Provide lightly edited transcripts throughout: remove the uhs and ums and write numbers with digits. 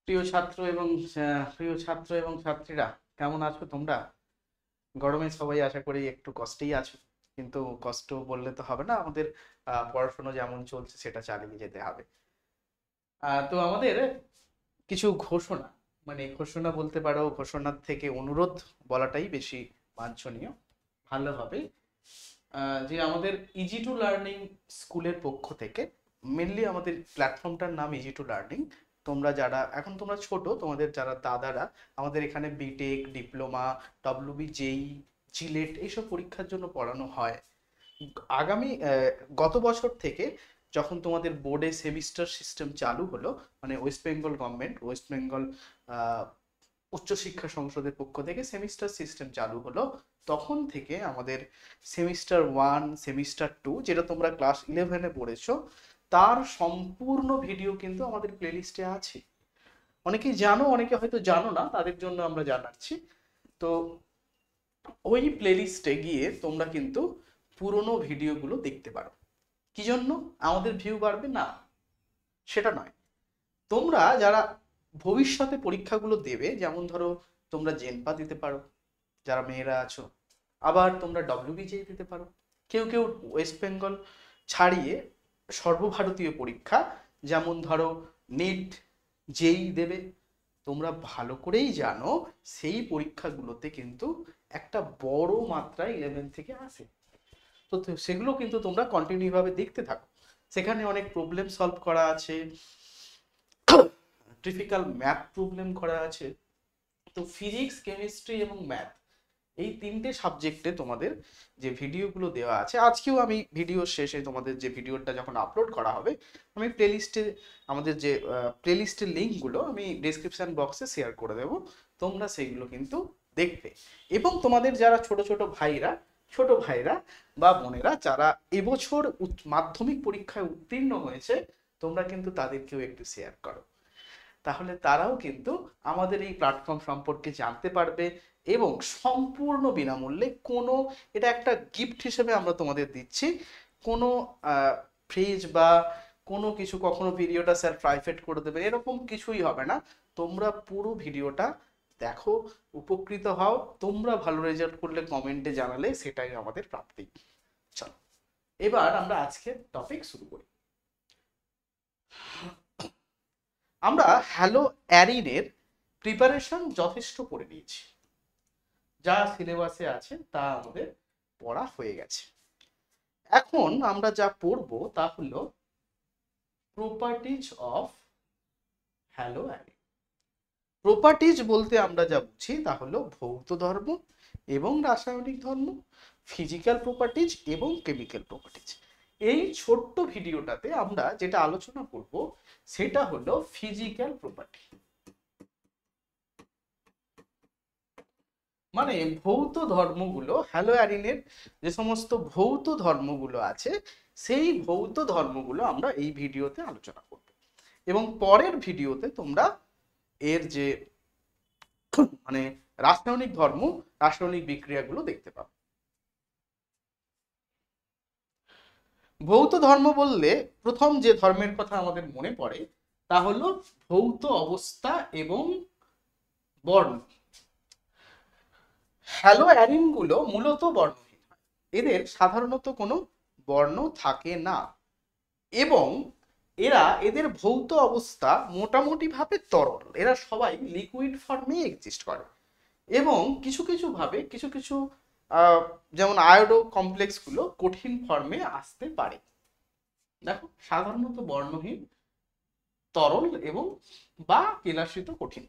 প্রিয় ছাত্র এবং ছাত্রীরা, কেমন আছো তোমরা? গরমে সবাই আশা করি একটু কষ্টেই আছো, কিন্তু কষ্ট বললে তো হবে না, আমাদের পড়াশোনা যেমন চলছে সেটা চালিয়ে যেতে হবে। তো আমাদের কিছু ঘোষণা, মানে ঘোষণা বলতে পারো, ঘোষণার থেকে অনুরোধ বলাটাই বেশি বাঞ্ছনীয়, ভালো হবে। যে আমাদের ইজি টু লার্নিং স্কুলের পক্ষ থেকে, মেনলি আমাদের প্ল্যাটফর্মটার নাম ইজি টু লার্নিং। তোমরা যারা এখন তোমরা ছোট, তোমাদের যারা দাদারা আমাদের এখানে বিটেক, ডিপ্লোমা, ডব্লিউবি, জেই, জিলেট এইসব পরীক্ষার জন্য পড়ানো হয়। আগামী গত বছর থেকে যখন তোমাদের বোর্ডে সেমিস্টার সিস্টেম চালু হলো, মানে West Bengal government, West Bengal উচ্চশিক্ষা সংসদের পক্ষ থেকে সেমিস্টার সিস্টেম চালু হলো, তখন থেকে আমাদের সেমিস্টার 1, সেমিস্টার 2, যেটা তোমরা ক্লাস 11-এ পড়েছো, তার সম্পূর্ণ ভিডিও কিন্তু আমাদের প্লেলিস্টে আছে। অনেকেই জানো, অনেকে হয়তো জানো না, তাদের জন্য আমরা জানাচ্ছি। তো ওই প্লেলিস্টে গিয়ে তোমরা কিন্তু পুরোনো ভিডিওগুলো দেখতে পারো। কি জন্য? আমাদের ভিউ বাড়বে না সেটা নয়, তোমরা যারা ভবিষ্যতে পরীক্ষাগুলো দেবে, যেমন ধরো তোমরা জেনপা দিতে পারো যারা মেয়েরা আছো, আবার তোমরা ডব্লিউবিজেই দিতে পারো, কেউ কেউ ওয়েস্ট বেঙ্গল ছাড়িয়ে সর্বভারতীয় পরীক্ষা, যেমন ধরো নিট, জেই দেবে। তোমরা ভালো করেই জানো সেই পরীক্ষাগুলোতে কিন্তু একটা বড় মাত্রায় 11 থেকে আসে। তো সেগুলো কিন্তু তোমরা কন্টিনিউ ভাবে দেখতে থাকো, সেখানে অনেক প্রবলেম সলভ করা আছে, ডিফিকাল্ট ম্যাথ প্রবলেম করা আছে। তো ফিজিক্স, কেমিস্ট্রি এবং ম্যাথ, এই তিনটে সাবজেক্টে তোমাদের যে ভিডিওগুলো দেওয়া আছে, আজকেও আমি ভিডিও শেষে তোমাদের যে ভিডিওটা যখন আপলোড করা হবে, আমি প্লেলিস্টে, আমাদের যে প্লেলিস্টের লিঙ্কগুলো আমি ডেসক্রিপশন বক্সে শেয়ার করে দেবো, তোমরা সেইগুলো কিন্তু দেখবে। এবং তোমাদের যারা ছোট ছোট ভাইরা, ছোট ভাইরা বা বোনেরা যারা এবছর মাধ্যমিক পরীক্ষায় উত্তীর্ণ হয়েছে, তোমরা কিন্তু তাদেরকেও একটু শেয়ার করো, তাহলে তারাও কিন্তু আমাদের এই প্ল্যাটফর্ম সম্পর্কে জানতে পারবে। এবং সম্পূর্ণ বিনামূল্যে, কোনো, এটা একটা গিফট হিসেবে আমরা তোমাদের দিচ্ছি, কোনো ফ্রিজ বা কোনো কিছু, কখনো ভিডিওটা স্যার প্রাইভেট করে দেবে এরকম কিছুই হবে না। তোমরা পুরো ভিডিওটা দেখো, উপকৃত হও, তোমরা ভালো রেজাল্ট করলে কমেন্টে জানালে সেটাই আমাদের প্রাপ্তি। চলো এবার আমরা আজকে টপিক শুরু করি। আমরা হ্যালো অ্যারিনের প্রিপারেশন যথেষ্ট করে নিয়েছি, যা সিলেবাসে আছে তা আমাদের পড়া হয়ে গেছে। এখন আমরা যা পড়ব তা হলো properties of hello arene. Properties বলতে আমরা যা বুঝি তা হলো ভৌত ধর্ম এবং রাসায়নিক ধর্ম, ফিজিক্যাল প্রপার্টিজ এবং কেমিক্যাল প্রপার্টিজ। এই ছোট্ট ভিডিওটাতে আমরা যেটা আলোচনা করব সেটা হলো ফিজিক্যাল প্রপার্টি, মানে ভৌত ধর্মগুলো, হ্যালো অ্যারিনের যে সমস্ত ভৌত ধর্মগুলো আছে, সেই ভৌত ধর্মগুলো আমরা এই ভিডিওতে আলোচনা করব। এবং পরের ভিডিওতে তোমরা এর যে মানে রাসায়নিক ধর্ম, রাসায়নিক বিক্রিয়াগুলো দেখতে পাবে। ভৌত ধর্ম বললে প্রথম যে ধর্মের কথা আমাদের মনে পড়ে তা হলো ভৌত অবস্থা এবং বর্ণ। হ্যালো অ্যারিনগুলো মূলত বর্ণহীন হয়, এদের সাধারণত কোনো বর্ণ থাকে না, এবং এদের ভৌত অবস্থা মোটামুটি ভাবে তরল, এরা সবাই লিকুইড ফর্মে এক্সিস্ট করে। এবং কিছু কিছু ভাবে কিছু কিছু যেমন আয়োডো কমপ্লেক্স গুলো কঠিন ফর্মে আসতে পারে। দেখো, সাধারণত বর্ণহীন, তরল এবং বা কেলাসিত কঠিন।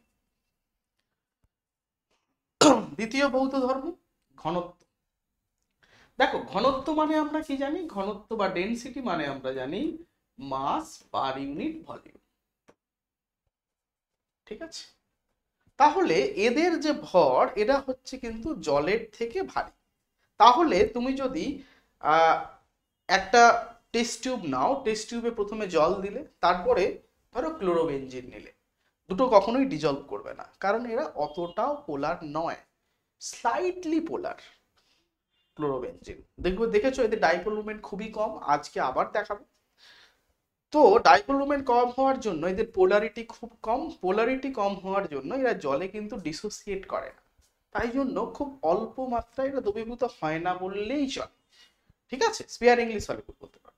দ্বিতীয় ভৌত ধর্ম ঘনত্ব। দেখো, ঘনত্ব মানে আমরা কি জানি? ঘনত্ব বা ডেনসিটি মানে আমরা জানি মাস পার ইউনিট ভলিউম, ঠিক আছে? তাহলে এদের যে ভর, এরা হচ্ছে কিন্তু জলের থেকে ভারী। তাহলে তুমি যদি একটা টেস্ট টিউব নাও, টেস্ট টিউবে প্রথমে জল দিলে, তারপরে ধরো ক্লোরোবেনজিন নিলে, দুটো কখনোই ডিজলভ করবে না, কারণ এরা অতটাও পোলার নয়, স্লাইটলি পোলার। ক্লোরোবেনজিন দেখেছো, এদের ডাইপোল মুভমেন্ট খুবই কম, আজকে আবার দেখাবো। তো ডাইপোল মোমেন্ট কম হওয়ার জন্য এদের পোলারিটি খুব কম, পোলারিটি কম হওয়ার জন্য এরা জলে কিন্তু ডিসোসিয়েট করে না, তাই জন্য খুব অল্প মাত্রায় এরা দ্রবীভূত হয় না বললেই চলে, ঠিক আছে, স্পেয়ারিংলি সলিউবল বলতে পারো।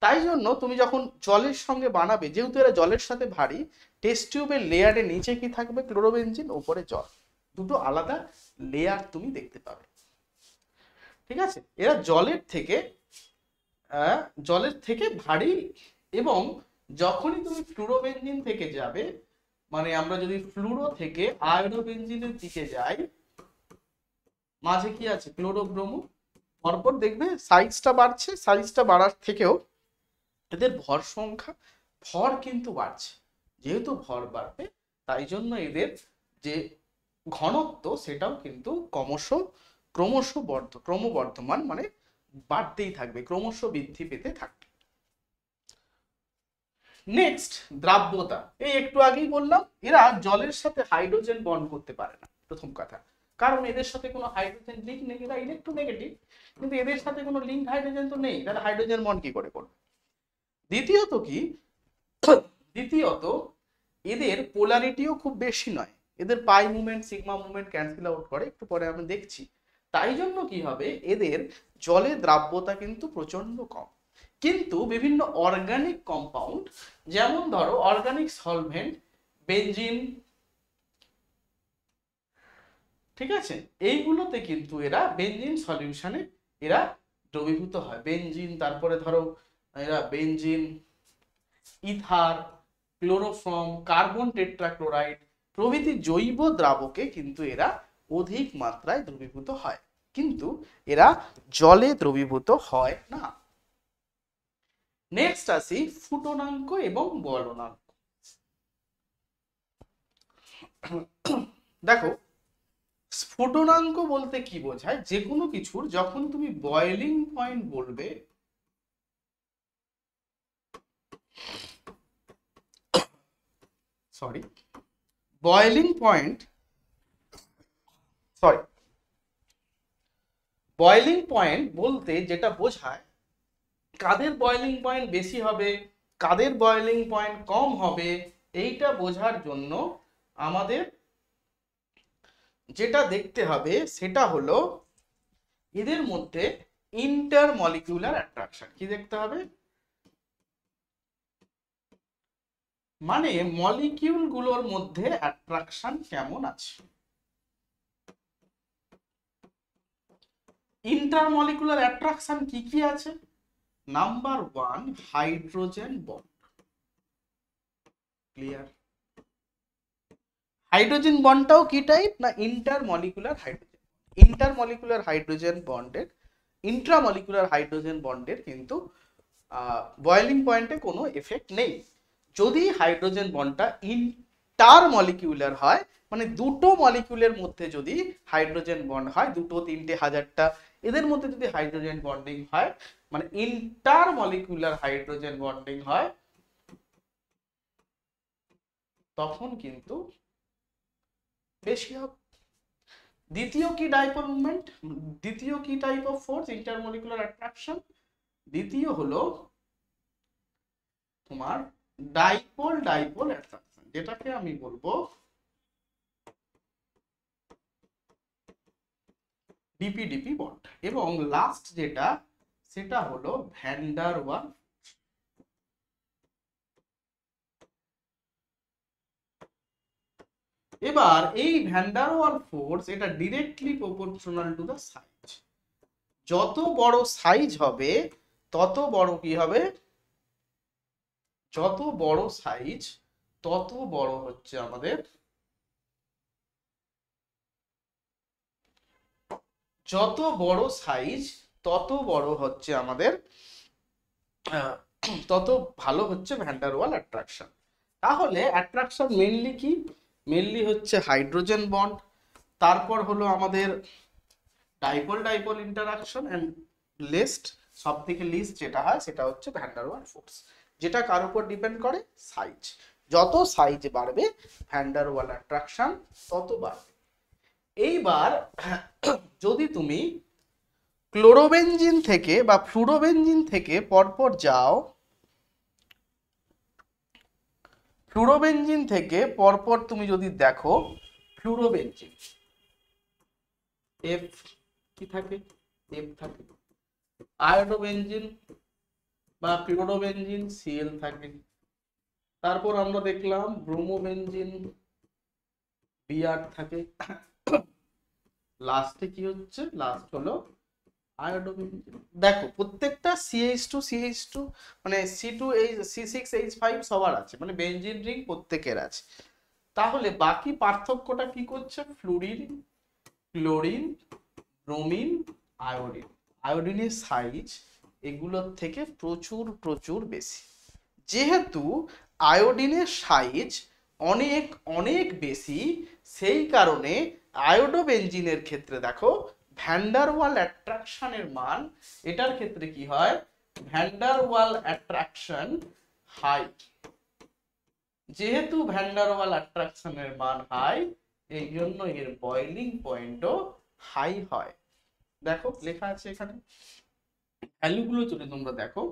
তাই জন্য তুমি যখন জলের সঙ্গে বানাবে, যেহেতু এরা জলের সাথে ভারী, টেস্ট টিউবের লেয়ারের নিচে কি থাকবে, ক্লোরোবেনজিন, ওপরে জল, দুটো আলাদা লেয়ার তুমি দেখতে পাবে, ঠিক আছে। এরা জলের থেকে ভারী, এবং যখনই তুমি ফ্লুরোবেনজিন থেকে যাবে, মানে আমরা যদি ফ্লুরো থেকে আয়োডোবেনজিনের দিকে যাই, মাঝে কি আছে, ক্লোরোব্রোমো, পরপর দেখবে সাইজটা বাড়ছে, সাইজটা বাড়ার থেকেও এদের ভর কিন্তু বাড়ছে, যেহেতু ভর বাড়বে তাই জন্য এদের যে ঘনত্ব সেটাও কিন্তু ক্রমবর্ধমান, মানে বাড়তেই থাকবে, ক্রমশ বৃদ্ধি পেতে থাকবে। নেক্সট, দ্রাব্যতা। এই একটু আগেই বললাম এরা জলের সাথে হাইড্রোজেন বন্ড করতে পারে না, প্রথম কথা, কারণ এদের সাথে কোনো হাইড্রোজেন লিঙ্ক নেই, এরা ইলেকট্রোনেগেটিভ, কিন্তু এদের সাথে কোনো লিঙ্ক হাইড্রোজেন তো নেই, তাহলে হাইড্রোজেন বন্ড কি করে করবে। দ্বিতীয়ত এদের পোলারিটিও খুব বেশি নয়, এদের pi movement sigma movement cancel out করে, একটু পরে আমি দেখছি। তাই জন্য কি হবে, এদের জলে দ্রাব্যতা কিন্তু প্রচন্ড কম। কিন্তু বিভিন্ন অর্গানিক কম্পাউন্ড, যেমন ধরো অর্গানিক সলভেন্ট, বেনজিন, ঠিক আছে, এইগুলোতে কিন্তু এরা বেনজিন সলিউশনে এরা দ্রবীভূত হয়, বেনজিন, তারপরে ধরো এরা benzene, ether, chloroform, carbon tetrachloride প্রভৃতি জৈব দ্রাবকে কিন্তু এরা অধিক মাত্রায় দ্রবীভূত হয়, কিন্তু এরা জলে দ্রবীভূত হয় না। নেক্সট আসি ফুটনাঙ্ক এবং বলনাঙ্ক। দেখো, স্ফুটনাঙ্ক বলতে কি বোঝায়, যে কোনো কিছুর যখন তুমি বয়েলিং পয়েন্ট বলবে, বয়েলিং পয়েন্ট বলতে যেটা বোঝায়, কাদের বয়েলিং পয়েন্ট বেশি হবে, কাদের বয়েলিং পয়েন্ট কম হবে, এইটা বোঝার জন্য আমাদের যেটা দেখতে হবে সেটা হলো এদের মধ্যে ইন্টারমলিকিউলার অ্যাট্রাকশন। কি দেখতে হবে, মানে মলিকিউল গুলোর মধ্যে অ্যাট্রাকশন কেমন আছে। ইন্টারমলিকুলার অ্যাট্রাকশন কি কি আছে, number 1 hydrogen bond, clear. Hydrogen বন্ডটাও কি টাইপ না, ইন্টারমলিকুলার হাইড্রোজেন। ইন্ট্রামলিকুলার হাইড্রোজেন বন্ডের কিন্তু বয়েলিং পয়েন্টে কোনো এফেক্ট নেই। যদি হাইড্রোজেন বন্ডটা ইন্টারমলিকুলার হয়, মানে দুটো মলিকিউলের মধ্যে যদি হাইড্রোজেন বন্ড হয়, দুটো, তিনটে, হাজারটা, এদের মধ্যে যদি হাইড্রোজেন বন্ডিং হয়, মানে ইন্টারমলিকুলার হাইড্রোজেন বন্ডিং হয়, তখন কিন্তু বেশি হবে। দ্বিতীয় কি ডাইপোল মুভমেন্ট, দ্বিতীয় কি type of force, intermolecular attraction. দ্বিতীয় হলো তোমার ডাইপোল অ্যাট্রাকশন, যেটাকে আমি বলবো ডিপি বন্ড। এবং লাস্ট যেটা, সেটা হলো ভ্যান ডার ওয়ালস। এবার এই ভ্যান ডার ওয়ালস ফোর্স, এটা directly proportional to the size. যত বড় সাইজ হবে তত বড় কি হবে, যত বড় সাইজ তত বড় হচ্ছে আমাদের, যত বড় সাইজ তত বড় হচ্ছে আমাদের, তত ভালো হচ্ছে ভ্যান ডার ওয়াল অ্যাট্রাকশন। তাহলে অ্যাট্রাকশন মেইনলি কি, মেইনলি হচ্ছে হাইড্রোজেন বন্ড, তারপর হলো আমাদের ডাইপোল ইন্টারাকশন, এন্ড সব থেকে লিস্ট যেটা হয় সেটা হচ্ছে ভ্যান ডার ওয়াল ফোর্স, যেটা কার উপর ডিপেন্ড করে, সাইজ। যত সাইজ বাড়বে ভ্যান ডার ওয়াল অ্যাট্রাকশন তত বাড়বে। এইবার যদি তুমি ক্লোরোবেনজিন থেকে বা ফ্লুরোবেনজিন থেকে পরপর যাও, ফ্লুরোবেনজিন থেকে পরপর তুমি যদি দেখো, ফ্লুরোবেনজিন এফ কি থাকে, এফ থাকে। আয়োডোবেনজিন বা ফ্লুরোবেনজিন সিএল থাকে। তারপর আমরা দেখলাম ব্রোমোবেনজিন বিআর থাকে। লাস্টে কি হচ্ছে, লাস্ট হলো আয়োডোবেনজিন। দেখো প্রত্যেকটা CH2 মানে C6H5 সবার আছে, মানে বেনজিন রিং প্রত্যেকের আছে। তাহলে বাকি পার্থক্যটা কি করছে, ফ্লুরিন, ক্লোরিন, ব্রোমিন, আয়োডিন। আয়োডিনের সাইজ এগুলোর থেকে প্রচুর প্রচুর বেশি। যেহেতু আয়োডিনের সাইজ অনেক অনেক বেশি, সেই কারণে আয়োডোবেনজিনের ক্ষেত্রে দেখো ভ্যান ডার ওয়াল অ্যাট্রাকশনের মান, এটার ক্ষেত্রে কি হয়, van der Waal attraction high. যেহেতু ভ্যান ডার ওয়াল অ্যাট্রাকশনের মান হাই, এই জন্য এর বয়লিং পয়েন্টও হাই হয়। দেখো লেখা আছে এখানে, ভ্যালুগুলো যদি তোমরা দেখো,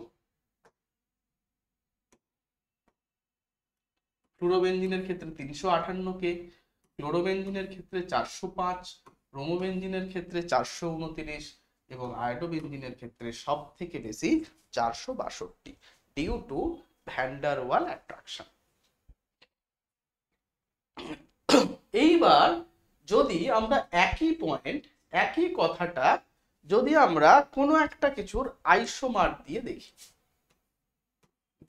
ফ্লুরোবেনজিনের ক্ষেত্রে 358 কে, ক্লোরোবেনজিনের ক্ষেত্রে 405, ব্রোমোবেনজিনের ক্ষেত্রে 429 এবং আয়োডোবেনজিনের ক্ষেত্রে সব থেকে বেশি 462 due to van der Waal attraction. এইবার যদি আমরা একই পয়েন্ট, একই কথাটা যদি আমরা কোনো একটা কিছুর আইসোমার দিয়ে দেখি,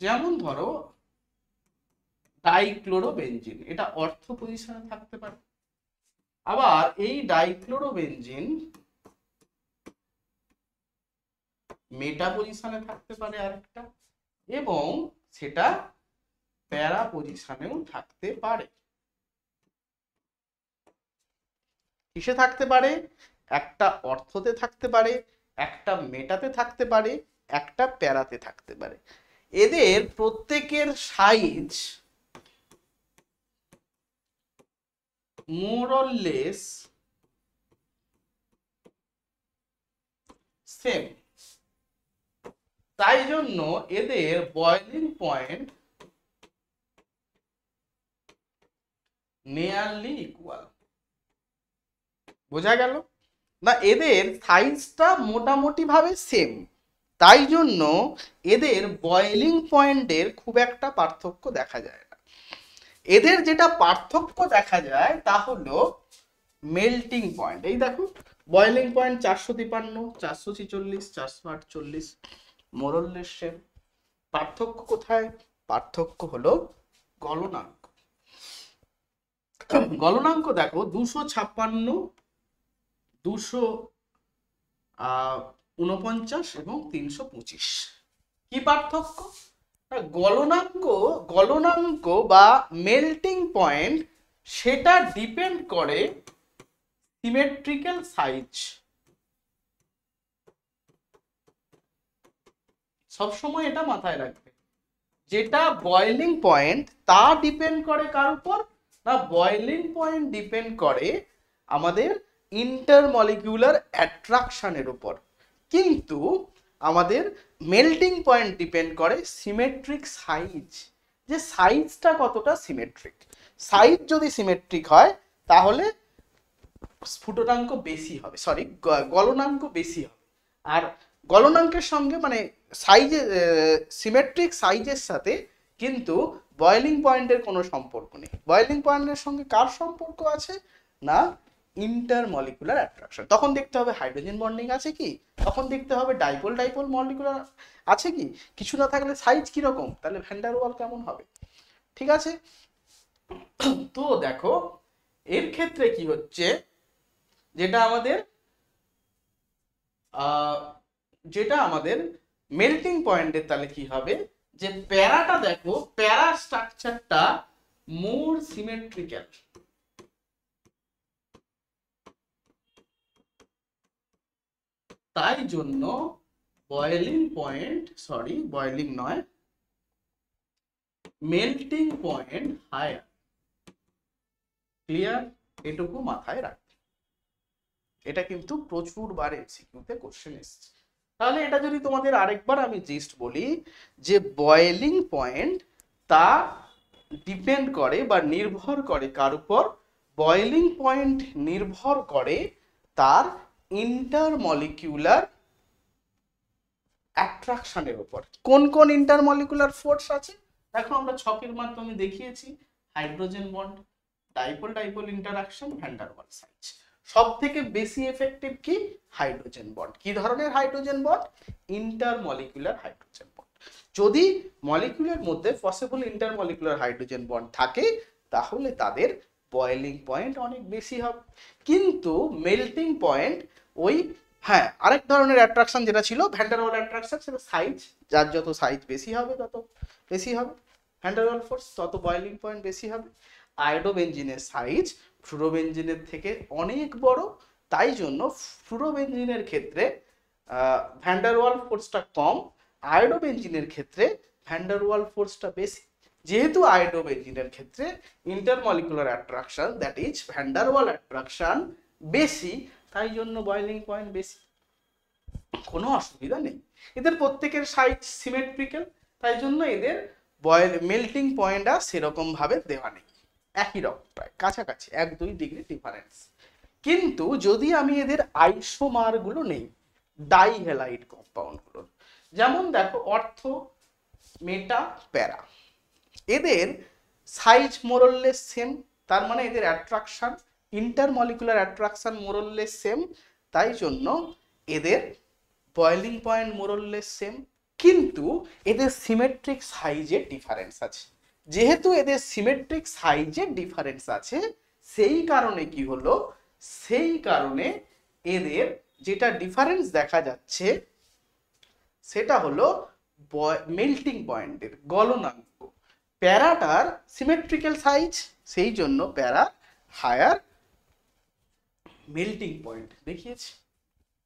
যেমন ধরো ডাইক্লোরোবেনজিন, এটা অর্থ পজিশনে থাকতে পারে। আবার এই ডাইক্লোরোবেনজিন মেটা পজিশনে থাকতে পারে আরেকটা, এবং সেটা প্যারা পজিশনেও থাকতে পারে। কিসে থাকতে পারে, একটা অর্থতে থাকতে পারে, একটা মেটাতে থাকতে পারে, একটা প্যারাতে থাকতে পারে। এদের প্রত্যেকের size more or less same, তাই জন্য এদের বয়লিং পয়েন্ট নিয়ারলি ইকুয়াল। বোঝা গেল না, এদের সাইজটা মোটামুটি ভাবে সেম, তাই জন্য এদের বয়লিং পয়েন্টের খুব একটা পার্থক্য দেখা যায় না। এদের যেটা পার্থক্য দেখা যায় তা হলো মেল্টিং পয়েন্ট। এই দেখো বয়লিং পয়েন্ট 453, 446, 448, মোরললেস সেম। পার্থক্য কোথায়, পার্থক্য হলো গলনাঙ্ক। গলনাঙ্ক দেখো 256, 249 এবং 325। কি পার্থক্য, গলনাঙ্ক বা মেল্টিং পয়েন্ট সেটা ডিপেন্ড করে সিমেট্রিক্যাল সাইজ। সবসময় এটা মাথায় রাখবে, যেটা বয়লিং পয়েন্ট তা ডিপেন্ড করে কার উপর, না বয়লিং পয়েন্ট ডিপেন্ড করে আমাদের ইন্টারমলিকিউলার অ্যাট্রাকশনের উপর, কিন্তু আমাদের মেল্টিং পয়েন্ট ডিপেন্ড করে সিমেট্রিক সাইজ, যে সাইজটা কতটা সিমেট্রিক। সাইজ যদি সিমেট্রিক হয় তাহলে স্ফুটনাঙ্ক বেশি হবে, সরি গলনাঙ্ক বেশি হবে। আর গলনাঙ্কের সঙ্গে মানে সাইজের সিমেট্রিক সাইজের সাথে কিন্তু বয়লিং পয়েন্টের কোনো সম্পর্ক নেই। বয়লিং পয়েন্টের সঙ্গে কার সম্পর্ক আছে, না ইন্টারমলিকুলার অ্যাট্রাকশন। তখন দেখতে হবে হাইড্রোজেন বন্ডিং আছে কি, তখন দেখতে হবে ডাইপোল ডাইপোল মলিকুলার আছে কি, কিছু না থাকলে সাইজ কিরকম, তাহলে ভ্যান ডার ওয়াল কেমন হবে। ঠিক আছে, তো দেখো এর ক্ষেত্রে কি হচ্ছে, যেটা আমাদের মেল্টিং পয়েন্টের, তাহলে কি হবে, যে প্যারাটা দেখো, প্যারা স্ট্রাকচারটা মোর সিমেট্রিক্যাল, তাই জন্য বয়লিং পয়েন্ট, সরি বয়লিং নয়, মেল্টিং পয়েন্ট হায়ার। ক্লিয়ার, এটুকু মাথায় রাখবে, এটা কিন্তু প্রচুর বার এমসিকিউতে কোশ্চেন এসেছে। তাহলে এটা যদি তোমাদের আরেকবার আমি জিস্ট বলি, যে বয়েলিং পয়েন্ট তা ডিপেন্ড করে বা নির্ভর করে কার উপর? বয়েলিং পয়েন্ট নির্ভর করে তার ইন্টারমলিকিউলার অ্যাট্রাকশনের উপর। কোন কোন ইন্টারমলিকুলার ফোর্স আছে দেখো, আমরা ছকের মাধ্যমে দেখিয়েছি। Hydrogen bond, dipole dipole interaction, van der Waals size. সব থেকে বেশি এফেক্টিভ কি? Hydrogen bond. কি ধরনের hydrogen bond? Intermolecular hydrogen bond. যদি মলিকিউলের মধ্যে পসিবল ইন্টারমলিকুলার হাইড্রোজেন বন্ড থাকে তাহলে তাদের বয়েলিং পয়েন্ট অনেক বেশি হবে। কিন্তু মেল্টিং পয়েন্ট ওই, হ্যাঁ, আরেক ধরনের অ্যাট্রাকশন যেটা ছিল ভ্যান ডার ওয়াল অ্যাট্রাকশন, সেটা সাইজ। যার যত সাইজ বেশি হবে তত বেশি হবে ভ্যান ডার ওয়াল ফোর্স, তত বয়েলিং পয়েন্ট বেশি হবে। আয়োডোবেনজিনের সাইজ ফ্লুরোবেনজিনের থেকে অনেক বড়, তাই জন্য ফ্লুরোবেনজিনের ক্ষেত্রে ভ্যান ডার ওয়াল ফোর্সটা কম, আয়োডোবেনজিনের ক্ষেত্রে ভ্যান ডার ওয়াল ফোর্সটা বেশি। যেহেতু আয়োডোবেনজিনের ক্ষেত্রে intermolecular attraction, that is van der Waal attraction বেশি, তাই জন্য বয়েলিং পয়েন্ট বেশি। কোনো অসুবিধা নেই। এদের প্রত্যেকের সাইজ সিমেট্রিক্যাল, তাই জন্য এদের মেল্টিং পয়েন্ট আর সেরকম ভাবে দেওয়া নেই, একই রকম, প্রায় কাছাকাছি 1-2 ডিগ্রি ডিফারেন্স। কিন্তু যদি আমি এদের আইসোমার গুলো নেই, ডাইহ্যালাইড কম্পাউন্ড গুলো, যেমন দেখো অর্থ, মেটা, প্যারা, এদের সাইজ মোরললেস সেম, তার মানে এদের অ্যাট্রাকশন, ইন্টারমলিকুলার অ্যাট্রাকশন মোরললেস সেম, তাই জন্য এদের বয়েলিং পয়েন্ট মোরললেস সেম। কিন্তু এদের সিমেট্রিক সাইজের ডিফারেন্স আছে। যেহেতু এদের সিমেট্রিক সাইজের ডিফারেন্স আছে, সেই কারণে কি হলো, সেই কারণে এদের যেটা ডিফারেন্স দেখা যাচ্ছে সেটা হলো মেল্টিং পয়েন্টের, গলনাঙ্ক। প্যারাটার সিমেট্রিক্যাল সাইজ, সেই জন্য প্যারা হায়ার মেল্টিং পয়েন্ট দেখিয়েছি।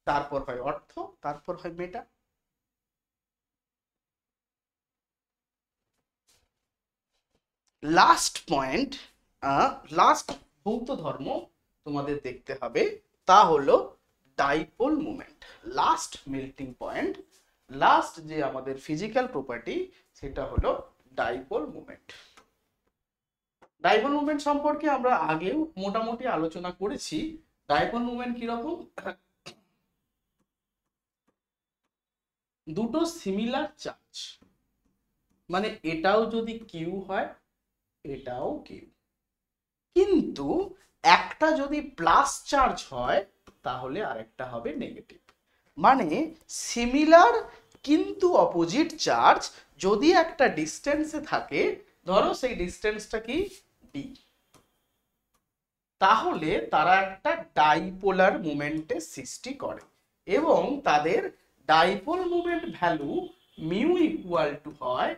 তারপর হয় অর্থ, তারপর হয় মেটা। লাস্ট পয়েন্ট, লাস্ট ভৌত ধর্ম তোমাদের দেখতে হবে, তা হলো dipole moment. Last melting point, last যে আমাদের ফিজিক্যাল প্রপার্টি, সেটা হলো ডাইপোল মোমেন্ট। ডাইপোল মুভমেন্ট সম্পর্কে আমরা আগেও মোটামুটি আলোচনা করেছি। ডাইপোল মুভমেন্ট কিরকম? দুটো সিমিলার চার্জ, মানে এটাও যদি কিউ হয় এটাও কিউ, কিন্তু একটা যদি প্লাস চার্জ হয় তাহলে আরেকটা হবে নেগেটিভ। মানে সিমিলার কিন্তু অপোজিট চার্জ যদি একটা ডিস্টেন্সে থাকে, ধরো সেই ডিস্টেন্সটা কি ডি, তাহলে তারা একটা ডাইপোলার মুভমেন্টের সৃষ্টি করে এবং তাদের dipole movement value mu equal to হয়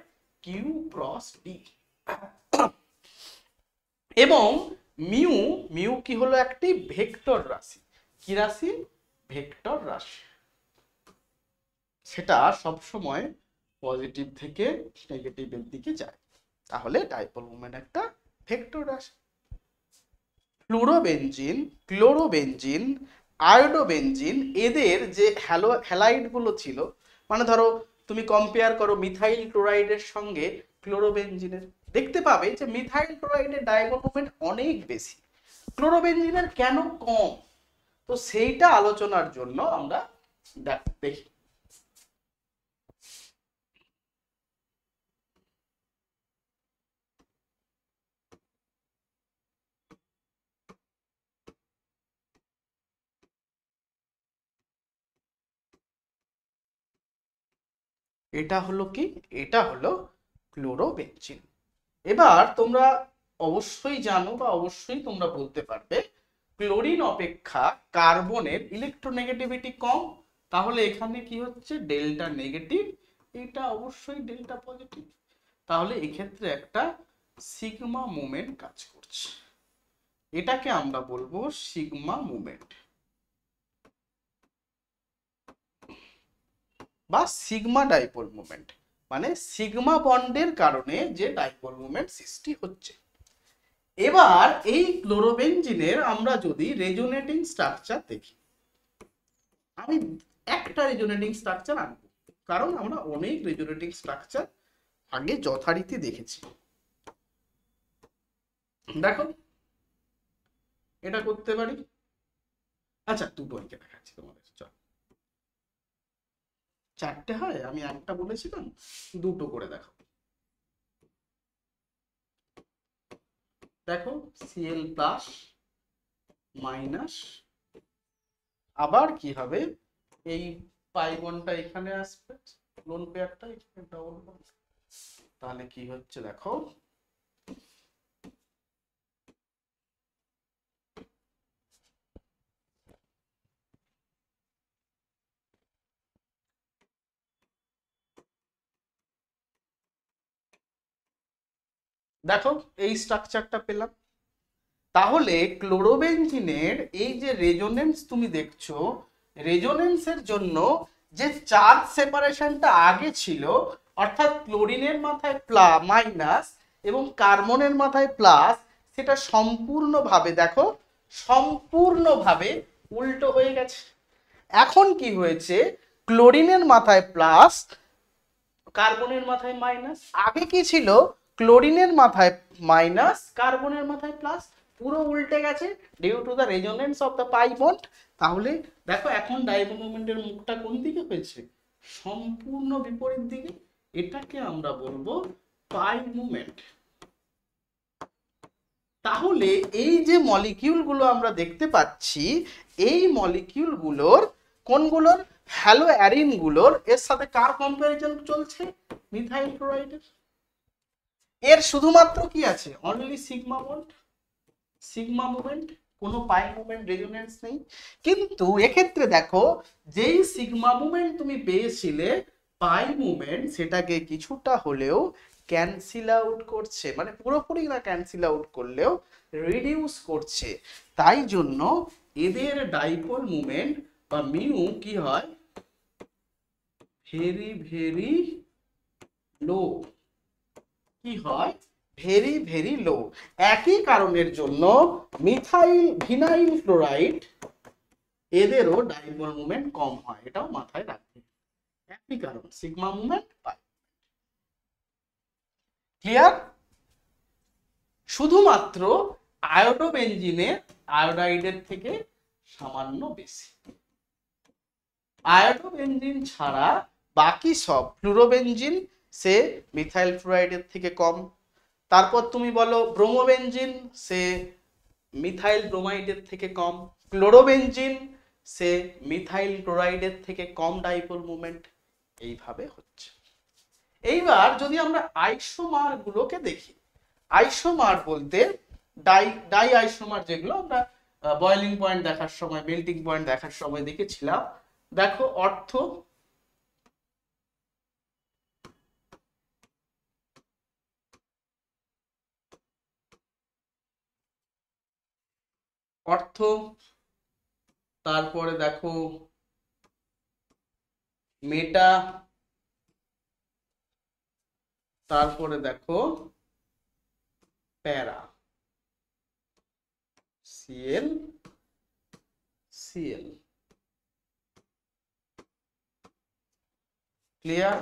কিউ ক্রস ডি। এবং মিউ, মিউ কি হলো একটি ভেক্টর রাশি। কি রাশি? ভেক্টর রাশি। সেটা সব সময় পজিটিভ থেকে নেগেটিভের দিকে যায়, তাহলে ডাইপোল মুভমেন্ট একটা ভেক্টর রাশি। ফ্লুরোবেনজিন, ক্লোরোবেনজিন, আয়োডোবেনজিন, এদের যে হ্যালাইড গুলো ছিল, মানে ধরো তুমি কম্পেয়ার করো মিথাইল ক্লোরাইডের সঙ্গে ক্লোরোবেনজিনের, দেখতে পাবে যে মিথাইল ক্লোরাইডের ডাইপোল মোমেন্ট অনেক বেশি, ক্লোরোবেনজিনের কেন কম? তো সেইটা আলোচনার জন্য আমরা দেখি। এটা হলো কি? এটা হলো ক্লোরোবেনজিন। এবার তোমরা অবশ্যই জানো বা অবশ্যই তোমরা বলতে পারবে ক্লোরিন অপেক্ষা কার্বনের ইলেকট্রোনেগেটিভিটি কম, তাহলে এখানে কি হচ্ছে? ডেল্টা নেগেটিভ, এটা অবশ্যই ডেল্টা পজিটিভ, তাহলে এক্ষেত্রে একটা সিগমা মুভমেন্ট কাজ করছে, এটাকে আমরা বলবো সিগমা মুভমেন্ট বা সিগমা ডাইপোল মুভমেন্ট, মানে সিগমা বন্ডের কারণে যে ডাইপোল মুভমেন্ট সৃষ্টি হচ্ছে। এবার এই ক্লোরোবেনজিনের আমরা যদি রেজোনেটিং স্ট্রাকচার দেখি, আমি একটা রেজোনেটিং স্ট্রাকচার আনবো, কারণ আমরা অনেক রেজোনেটিং স্ট্রাকচার আগে যথারীতি দেখেছি। দেখো এটা করতে পারি। আচ্ছা দুটো এঁকে দেখাচ্ছি তোমাদের, চল। চারটে হয়, আমি একটা বলেছিলাম, দুটো করে দেখো। দেখো Cl প্লাস মাইনাস, আবার কি হবে, এই পাই বন্ডটা এখানে আসবে, লোন পেয়ারটা এখানে ডবল বন্ড, তাহলে কি হচ্ছে দেখো, দেখো এই স্ট্রাকচারটা পেলাম। তাহলে ক্লোরোবেনজিনের এই যে রেজোনেন্স তুমি দেখছো, রেজোনেন্সের জন্য যে চার্জ সেপারেশনটা আগে ছিল, অর্থাৎ ক্লোরিনের মাথায় মাইনাস এবং কার্বনের মাথায় প্লাস, সেটা সম্পূর্ণভাবে দেখো, সম্পূর্ণভাবে উল্টো হয়ে গেছে। এখন কি হয়েছে, ক্লোরিনের মাথায় প্লাস, কার্বনের মাথায় মাইনাস। আগে কি ছিল, ক্লোরিনের মাথায় মাইনাস, কার্বনের মাথায় প্লাস, পুরো উল্টে গেছে due to the resonance of the pi bond. তাহলে দেখো এখন ডাইপোল মোমেন্টের মুখটা কোন দিকে হয়েছে, সম্পূর্ণ বিপরীত দিকে। এটাকে আমরা বলবো পাই মুভমেন্ট। তাহলে এই যে মলিকিউলগুলো আমরা দেখতে পাচ্ছি, এই মলিকিউলগুলোর কোনগুলোর, হ্যালো অ্যারিনগুলোর, এর সাথে কার কম্পারিজন চলছে, মিথাইল ক্লোরাইডের। এর শুধুমাত্র কি আছে, only sigma bond, sigma movement, কোনো পাই মুভমেন্ট রেজোনেন্স নেই। কিন্তু এক্ষেত্রে দেখো, যেই সিগমা মুভমেন্ট তুমি পেয়েছিলে, পাই মুভমেন্ট সেটাকে কিছুটা হলেও ক্যান্সেল আউট করছে, মানে পুরোপুরি না ক্যান্সেল আউট করলেও রিডিউস করছে। তাই জন্য এদের ডাইপোল মুভমেন্ট বা মিউ কি হয়, ভেরি ভেরি লো, কি হয়, ভেরি ভেরি লো। একই কারণের জন্য ভিনাইল ক্লোরাইড, এদেরও ডাইপোল মুভমেন্ট কম হয়, এটাও মাথায় রাখবে। একই কারণ, সিগমা মুভমেন্ট পাই। ক্লিয়ার? শুধুমাত্র আয়োডোবেনজিনের আয়োডাইডের থেকে সামান্য বেশি। আয়োডোবেনজিন ছাড়া বাকি সব, ফ্লুরোবেনজিন সে মিথাইল ফ্লুরাইডের থেকে কম। তারপর তুমি বলো ব্রোমোবেনজিন, সে মিথাইল ব্রোমাইডের থেকে কম। ক্লোরোবেনজিন, সে মিথাইল ক্লোরাইডের থেকে কম ডাইপোল মুভমেন্ট। এইভাবে হচ্ছে। এইবার যদি আমরা আইসোমার গুলোকে দেখি, আইসোমার বলতে ডাই আইসোমার, যেগুলো আমরা বয়েলিং পয়েন্ট দেখার সময়, মেল্টিং পয়েন্ট দেখার সময় দেখেছিলাম। দেখো অর্থ, অর্থ, তারপরে দেখো মেটা, তারপরে দেখো প্যারা, CL CL. Clear?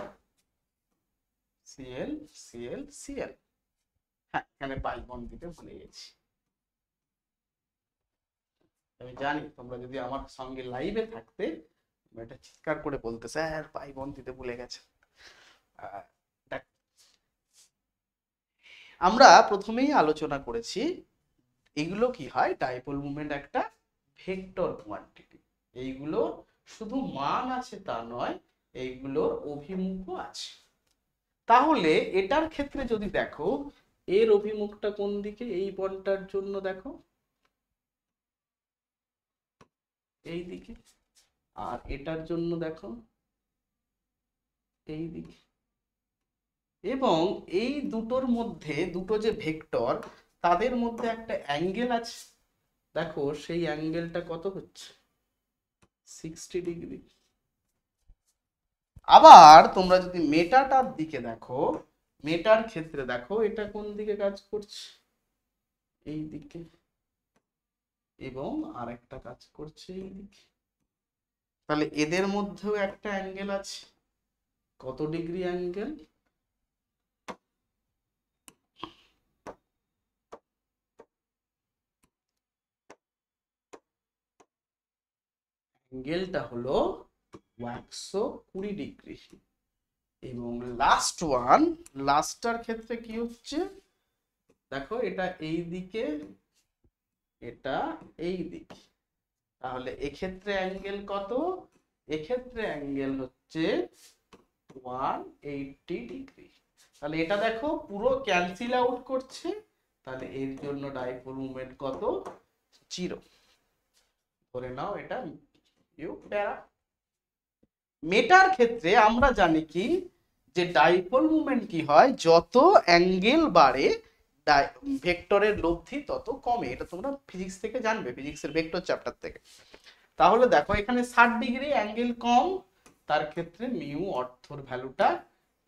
CL CL CL. হ্যাঁ, এখানে পাই বন্ড দিতে ভুলে গেছি। আমি জানি তোমরা যদি আমার সঙ্গে লাইভে থাকতে, এটা চিৎকার করে বলতে, স্যার পাই বন্ড দিতে ভুলে গেছে। আমরা প্রথমেই আলোচনা করেছি, এগুলো কি হয়, ডাইপোল মুভমেন্ট একটা ভেক্টর কোয়ান্টিটি। এইগুলো শুধু মান আছে তা নয়, এইগুলোর অভিমুখও আছে। তাহলে এটার ক্ষেত্রে যদি দেখো, এর অভিমুখটা কোন দিকে, এই বন্ডটার জন্য দেখো এই দিকে, আর এটার জন্য দেখো এই দিকে। এবং এই দুটোর মধ্যে, দুটো যে ভেক্টর, তাদের মধ্যে একটা অ্যাঙ্গেল আছে। দেখো সেই অ্যাঙ্গেলটা কত হচ্ছে, 60 ডিগ্রি। আবার তোমরা যদি মেটাটার দিকে দেখো, মেটার ক্ষেত্রে দেখো এটা কোন দিকে কাজ করছে, এই দিকে, এবং আরেকটা কাজ করছে এই দিকে। তাহলে এদের মধ্যেও একটা অ্যাঙ্গেল আছে, কত ডিগ্রি অ্যাঙ্গেল, অ্যাঙ্গেলটা হলো 120 ডিগ্রি। এবং লাস্টটার ক্ষেত্রে কি হচ্ছে, দেখো এটা এই দিকে, এটা এই দিকে, তাহলে এক্ষেত্রে অ্যাঙ্গেল কত, এক্ষেত্রে অ্যাঙ্গেল হচ্ছে 180 ডিগ্রি। তাহলে এটা দেখো পুরো ক্যান্সেল আউট করছে, তাহলে এর জন্য ডাইপোল মোমেন্ট কত, 0। ধরে নাও এটা ইউ প্যারা। মেটার ক্ষেত্রে আমরা জানি কি, যে ডাইপোল মোমেন্ট কি হয়, যত অ্যাঙ্গেল বাড়ে ভেক্টরের লব্ধি তত কমে। এটা তোমরা ফিজিক্স থেকে জানবে, ফিজিক্সের ভেক্টর চ্যাপ্টার থেকে। তাহলে দেখো এখানে 60 ডিগ্রি অ্যাঙ্গেল কম, তার ক্ষেত্রে মিউ অর্থর ভ্যালুটা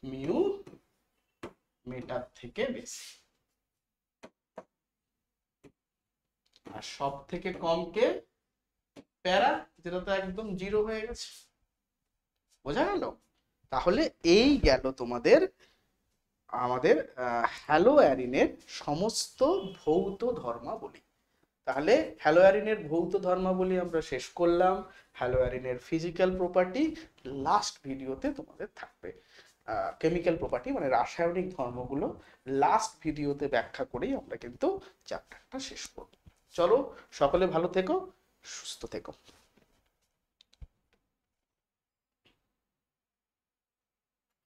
মিউ মেটার থেকে বেশি। আর সব থেকে কম কে, প্যারা, যেটা তো একদম 0 হয়ে গেছে। বোঝা গেল? তাহলে এই গেল তোমাদের আমাদের হ্যালো অ্যারিনের সমস্ত ভৌত ধর্মাবলী। তাহলে হ্যালো অ্যারিনের ভৌত ধর্মাবলী আমরা শেষ করলাম। হ্যালো অ্যারিনের ফিজিক্যাল প্রপার্টি লাস্ট ভিডিওতে তোমাদের থাকবে। কেমিক্যাল প্রপার্টি মানে রাসায়নিক ধর্মগুলো লাস্ট ভিডিওতে ব্যাখ্যা করেই আমরা কিন্তু চ্যাপ্টারটা শেষ করব। চলো সকলে ভালো থেকো, সুস্থ থেকো।